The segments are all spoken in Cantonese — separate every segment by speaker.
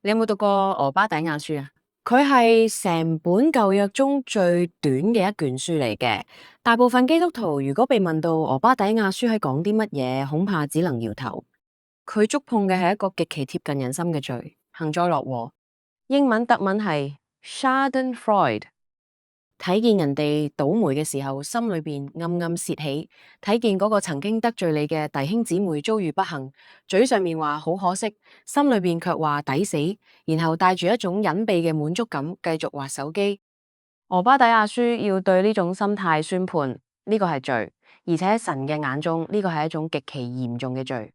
Speaker 1: 你有冇讀過《俄巴底亞書》啊？佢係成本舊約中最短嘅一卷書嚟嘅。大部分基督徒如果被問到《俄巴底亞書》喺講啲乜嘢，恐怕只能搖頭。佢觸碰嘅係一個極其貼近人心嘅罪，幸災樂禍。英文德文係 Schadenfreude。睇見人哋倒霉嘅時候，心裏邊暗暗竊喜；睇見嗰個曾經得罪你嘅弟兄姊妹遭遇不幸，嘴上面話好可惜，心裏邊卻話抵死，然後帶住一種隱秘嘅滿足感，繼續滑手機。俄巴底亞書要對呢種心態宣判，呢個係罪，而且喺神嘅眼中呢個係一種極其嚴重嘅罪。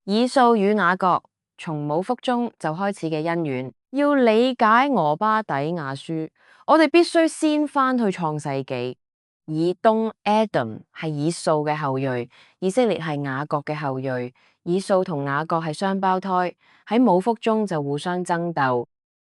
Speaker 1: 以掃與雅各從母腹中就開始嘅恩怨，要理解俄巴底亞書，我哋必須先翻去創世紀。以東 Adam 係以掃嘅後裔，以色列係雅各嘅後裔。以掃同雅各係雙胞胎，喺母腹中就互相爭鬥。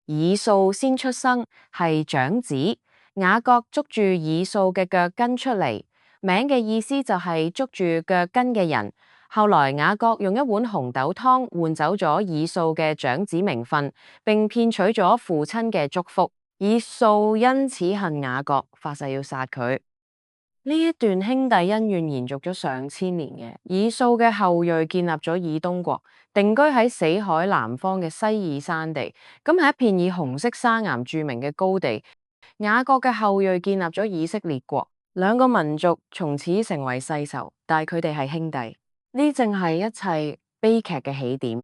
Speaker 1: 以掃先出生，係長子，雅各捉住以掃嘅腳跟出嚟，名嘅意思就係捉住腳跟嘅人。後來雅各用一碗紅豆湯換走咗以掃嘅長子名分，並騙取咗父親嘅祝福。以掃因此恨雅各，發誓要殺佢。呢一段兄弟恩怨延續咗上千年嘅。以掃嘅後裔建立咗以東國，定居喺死海南方嘅西珥山地，咁係一片以紅色沙岩著名嘅高地。雅各嘅後裔建立咗以色列國，兩個民族從此成為世仇，但係佢哋係兄弟。呢正係一切悲劇嘅起點。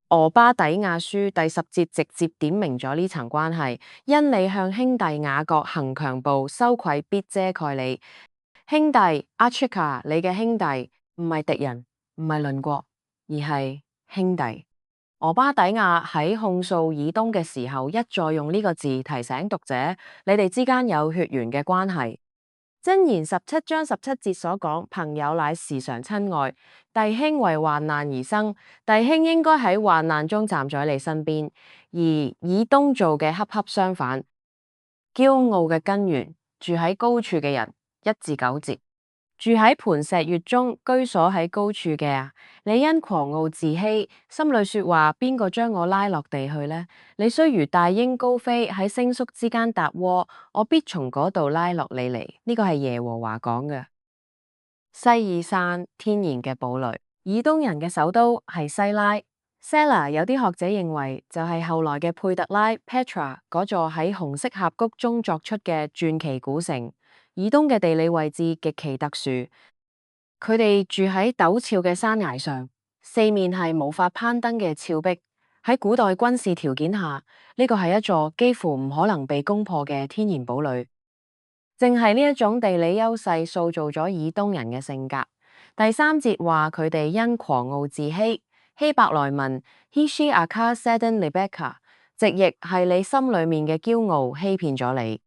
Speaker 1: 俄巴底亞書第10節直接點明咗呢層關係，因你向兄弟雅各行強暴，羞愧必遮蓋你。兄弟 Achika， 你嘅兄弟唔係敵人，唔係鄰國，而係兄弟。俄巴底亞喺控訴以東嘅時候，一再用呢個字提醒讀者，你哋之間有血緣嘅關係。箴言17章17節所講，朋友乃時常親愛，弟兄為患難而生，弟兄應該喺患難中站在你身邊。而以東做嘅恰恰相反，驕傲嘅根源，住喺高處嘅人，1至9節。住喺磐石穴中，居所喺高處嘅啊，你因狂傲自欺，心裏說話，邊個將我拉落地去呢？你雖如大鷹高飛，喺星宿之間搭窩，我必從嗰度拉落你嚟。呢個係耶和華講嘅。西珥山天然嘅堡壘，以東人嘅首都係西拉。Sela 有啲學者認為就係後來嘅佩特拉 Petra 嗰座喺紅色峽谷中作出嘅傳奇古城。以東嘅地理位置極其特殊，佢哋住喺陡峭嘅山崖上，四面係無法攀登嘅峭壁。喺古代軍事條件下，呢個係一座幾乎唔可能被攻破嘅天然堡壘。正係呢一種地理優勢塑造咗以東人嘅性格。第3節話佢哋因狂傲自欺，希伯來文 Hishi Aka Seden Lebeka， 直譯係你心裏面嘅驕傲欺騙咗你。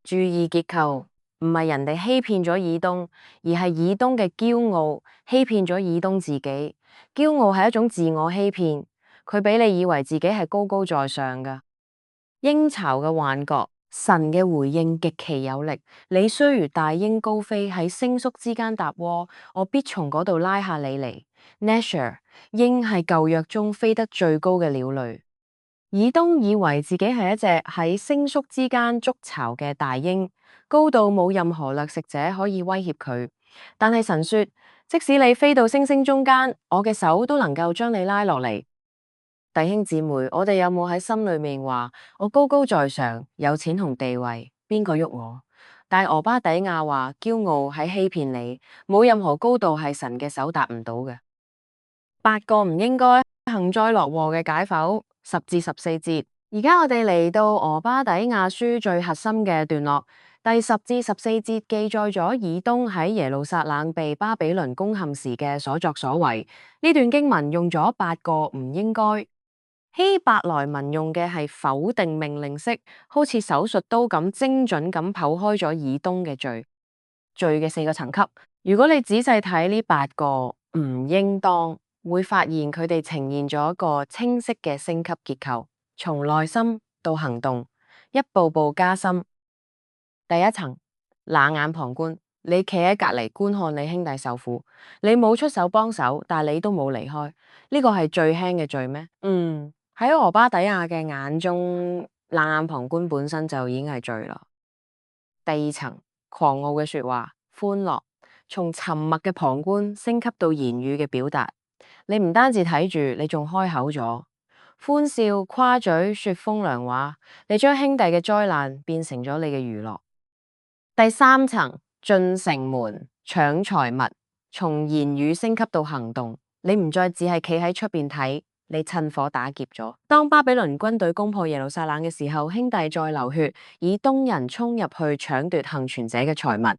Speaker 1: 注意結構。唔係人哋欺騙咗以東，而係以東嘅驕傲欺騙咗以東自己。驕傲係一種自我欺騙，佢俾你以為自己係高高在上噶。鷹巢嘅幻覺，神嘅回應極其有力。你雖如大鷹高飛，喺星宿之間搭窩，我必從嗰度拉下你嚟。Nesher， 鷹係舊約中飛得最高嘅鳥類。以東以為自己係一隻喺星宿之間築巢嘅大鷹，高到冇任何掠食者可以威脅佢。但係神說，即使你飛到星星中間，我嘅手都能夠將你拉落嚟。弟兄姊妹，我哋有冇喺心裏面話，我高高在上，有錢同地位，邊個喐我？但係俄巴底亞話，驕傲係欺騙你，冇任何高度係神嘅手達唔到嘅。8個唔應該幸災樂禍嘅解剖。10至14節，而家我哋嚟到俄巴底亞書最核心嘅段落，第10至14節記載咗以東喺耶路撒冷被巴比倫攻陷時嘅所作所為。呢段經文用咗8個唔應該，希伯來文用嘅係否定命令式，好似手術刀咁精準咁剖開咗以東嘅罪嘅4個層級。如果你仔細睇呢8個唔應當，會發現佢哋呈現咗一個清晰嘅升級結構，從內心到行動，一步步加深。第一層，冷眼旁觀，你企喺隔籬觀看你兄弟受苦，你冇出手幫手，但你都冇離開，呢個係最輕嘅罪咩？喺俄巴底亞嘅眼中，冷眼旁觀本身就已經係罪啦。第二層，狂傲嘅說話，歡樂，從沉默嘅旁觀升級到言語嘅表達。你唔單止睇住，你仲開口咗，歡笑、誇嘴、說風涼話，你將兄弟嘅災難變成咗你嘅娛樂。第三層，進城門，搶財物，從言語升級到行動，你唔再只係企喺出邊睇。你趁火打劫咗。當巴比倫軍隊攻破耶路撒冷嘅時候，兄弟再流血，以東人衝入去搶奪幸存者嘅財物。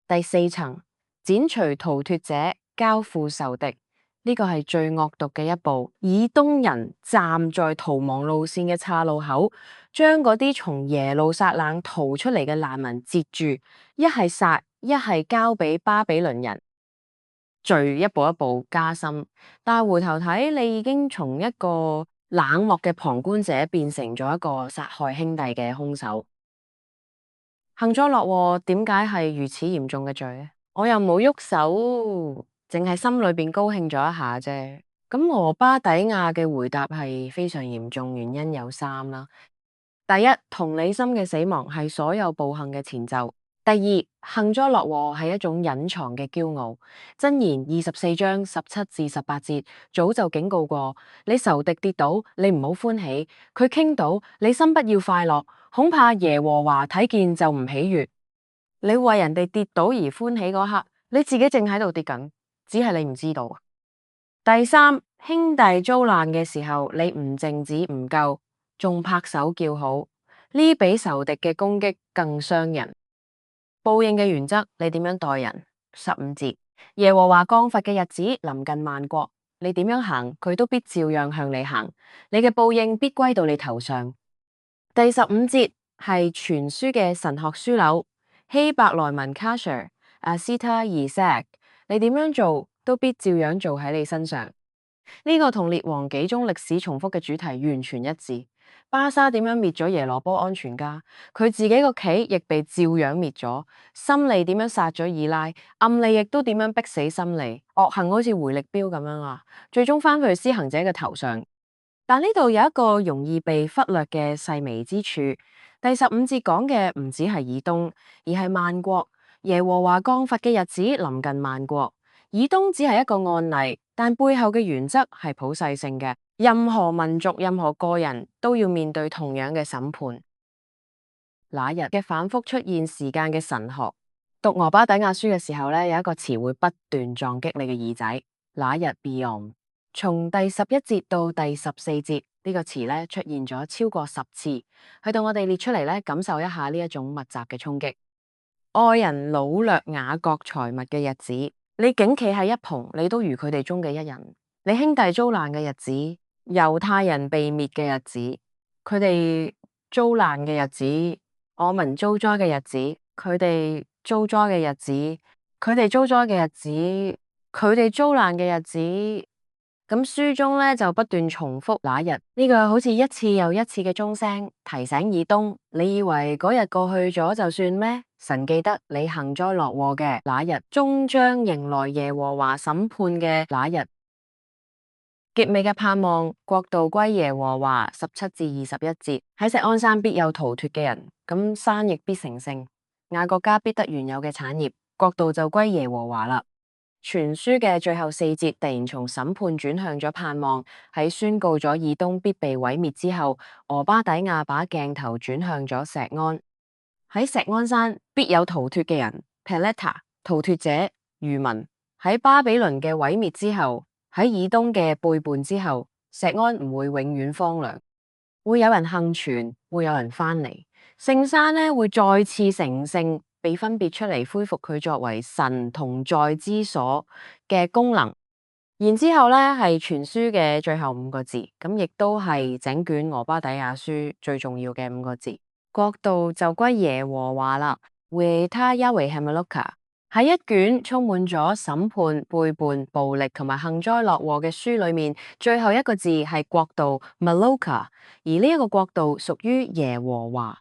Speaker 1: 第四層，剪除逃脫者，交付仇敵。呢個係最惡毒嘅一步。以東人站在逃亡路線嘅岔路口，將嗰啲從耶路撒冷逃出嚟嘅難民截住，一係殺，一係交俾巴比倫人。罪一步一步加深，但係回頭睇，你已經從一個冷漠嘅旁觀者變成咗一個殺害兄弟嘅兇手。幸災樂禍點解係如此嚴重嘅罪呢？我又冇喐手，淨係心裏邊高興咗一下啫。咁俄巴底亞嘅回答係非常嚴重，原因有三啦。第一，同理心嘅死亡係所有暴行嘅前奏。第二，幸災樂禍係一種隱藏嘅驕傲。箴言24章17至18節早就警告過，你仇敵跌倒，你唔好歡喜；佢傾倒，你心不要快樂，恐怕耶和華睇見就唔喜悅。你為人哋跌倒而歡喜嗰刻，你自己正喺度跌緊，只係你唔知道。第三，兄弟遭難嘅時候，你唔靜止唔夠，仲拍手叫好，呢比仇敵嘅攻擊更傷人。報應嘅原則，你點樣待人？15節，耶和華降罰嘅日子臨近萬國，你點樣行，佢都必照樣向你行，你嘅報應必歸到你頭上。第15節係全書嘅神學樞紐，希伯來文 Kasher Asita Yisak， 你點樣做都必照樣做喺你身上。呢個同列王紀中歷史重複嘅主題完全一致。巴沙點樣滅咗耶羅波安全家，佢自己個企亦被照樣滅咗。心利點樣殺咗以拉，暗利亦都點樣逼死心利。惡行好似回力鏢咁樣啊，最終翻去施行者嘅頭上。但呢度有一個容易被忽略嘅細微之處。第15節講嘅唔只係以東，而係萬國。耶和華降罰嘅日子臨近萬國。以東只係一個案例，但背後嘅原則係普世性嘅。任何民族、任何個人都要面對同樣嘅審判。那日嘅反覆出現時間嘅神學，讀俄巴底亞書嘅時候呢，有一個詞會不斷撞擊你嘅耳仔。那日 beyond， 從第11節到第14節呢個詞呢出現咗超過10次，去到我哋列出嚟呢，感受一下呢一種密集嘅衝擊。愛人擄掠雅各財物嘅日子，你竟企喺一旁，你都如佢哋中嘅一人。你兄弟遭難嘅日子，猶太人被滅嘅日子，佢哋遭難嘅日子，我民遭災嘅日子，佢哋遭災嘅日子，佢哋遭災嘅日子，佢哋遭難嘅日子。咁書中咧就不斷重複那日，呢個好似一次又一次嘅鐘聲，提醒以東，你以為嗰日過去咗就算咩？神記得你幸災樂禍嘅那日，終將迎來耶和華審判嘅那日。極美嘅盼望，國度歸耶和華。17至21節，喺錫安山必有逃脫嘅人，咁山亦必成聖，雅各家必得原有嘅產業，國度就歸耶和華啦。全書嘅最後4節突然從審判轉向咗盼望，喺宣告咗以東必被毀滅之後，俄巴底亞把鏡頭轉向咗錫安。喺錫安山必有逃脫嘅人 Peleta 逃脫者餘民。喺巴比倫嘅毀滅之後，喺以東嘅背叛之後，錫安唔會永遠荒涼，會有人幸存，會有人翻嚟，聖山呢會再次成聖，被分別出嚟，恢復佢作為神同在之所嘅功能。然之後呢係全書嘅最後5個字，咁亦都係整卷俄巴底亞書最重要嘅5個字，國度就歸耶和華啦。為他亞維係咪 Loka？喺一卷充滿咗審判、背叛、暴力同埋幸災樂禍嘅書裏面，最後一個字係國度 Maloka， 而呢一個國度屬於耶和華。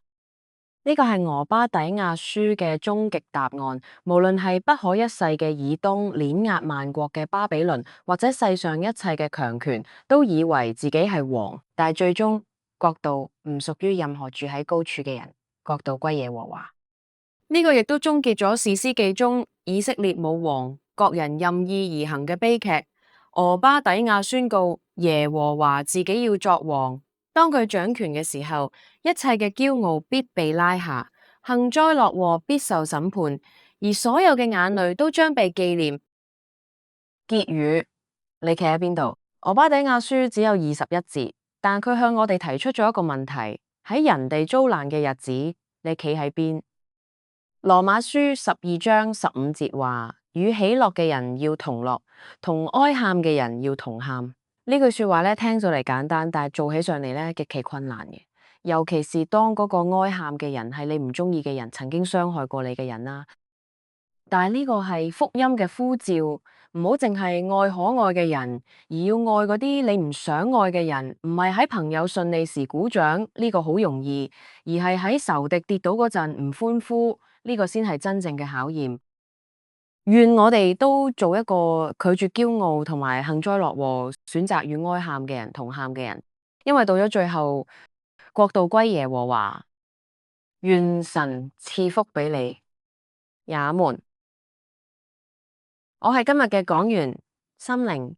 Speaker 1: 呢個係俄巴底亞書嘅終極答案。無論係不可一世嘅以東，碾壓萬國嘅巴比倫，或者世上一切嘅強權，都以為自己係王，但係最終國度唔屬於任何住喺高處嘅人，國度歸耶和華。呢個亦都終結咗士師記中以色列冇王，各人任意而行嘅悲劇。俄巴底亞宣告耶和華自己要作王。當佢掌權嘅時候，一切嘅驕傲必被拉下，幸災樂禍必受審判，而所有嘅眼淚都將被紀念。結語，你企喺邊度？俄巴底亞書只有21節，但佢向我哋提出咗一個問題：喺人哋遭難嘅日子，你企喺邊？羅馬書12章15節話：與喜樂嘅人要同樂，同哀喊嘅人要同喊。呢句說話咧，聽上嚟簡單，但係做起上嚟咧，極其困難嘅。尤其是當嗰個哀喊嘅人係你唔中意嘅人，曾經傷害過你嘅人啦。但係呢個係福音嘅呼召，唔好淨係愛可愛嘅人，而要愛嗰啲你唔想愛嘅人。唔係喺朋友順利時鼓掌，呢個好容易，而係喺仇敵跌倒嗰陣唔歡呼，呢個先係真正嘅考驗。願我哋都做一個拒絕驕傲同埋幸災樂禍，選擇與哀喊嘅人同喊嘅人，因為到咗最後，國度歸耶和華。願神賜福俾你，也門。我係今日嘅講員，心靈